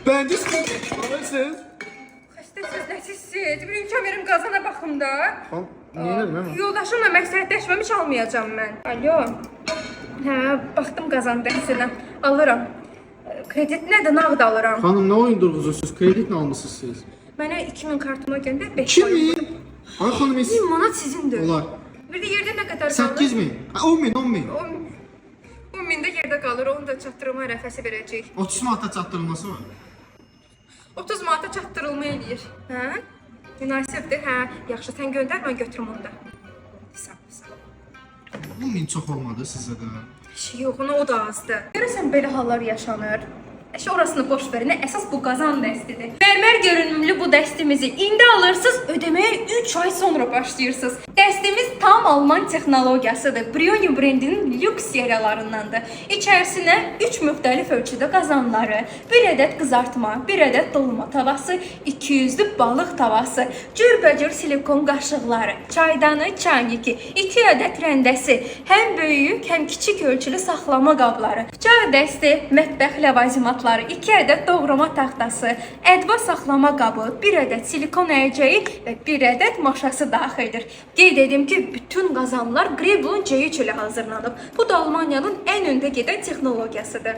Bence siz alırsınız. Xəstəsiz, nəsizsiz. Bir imkan verim qazana baxım da. Tamam, niye dedim ama? Yoldaşımla məsləhətləşməmiş almayacağım mən. Alo. Hə, baxdım qazan dəstədən. Alıram. Kredit nədir, nağd alıram. Hanım ne oyun durğuzuyorsunuz? Kredi mi almışsınız siz? Mənə 2000 kartıma göndər, 5 2000? Ay hanım 1000 manat sizindir. Olar. Bir də yerdə nə qədər 8000. 10.000, 10.000. 10 min də yerdə qalır, onu da çatdırılma ərəfəsi verəcək. 30 manata çatdırılması var. 30 manata çatdırılma eləyir. Hə? Münasibdir, hə. Yaxşı, sən göndər, mən götürüm onu da. Sağ ol, sağ ol. 10.000 çox olmadı sizə də. Şey yox, ona o da azdır. Görürsən belə hallar yaşanır. Orasını boş verin, əsas bu qazan dəstidir. Mərmər görünümlü bu dəstimizi indi alırsınız, ödəməyə 3 ay sonra başlayırsınız. Dəstimiz tam Alman texnologiyasıdır. Brioni brendinin lüks seriyalarındandır. İçərisinə 3 müxtəlif ölçüdə qazanları, 1 ədəd qızartma, 1 ədəd dolma tavası, 200'lü balıq tavası, cürbəcür silikon qaşıqları, çaydanı, çayniki, 2 ədəd rəndəsi, həm böyük, həm kiçik ölçülü saxlama qabları, bıçaq dəsti, mətbəx ləvazimatları, 2 ədəd doğrama taxtası, ədva saxlama qabı, 1 ədəd silikon əyəcəyi və 1 ədəd maşası daxildir. Qeyd edim ki, bütün qazanlar Grebel'un C3 ilə hazırlanıb. Bu da Almaniyanın ən öndə gedən texnologiyasıdır.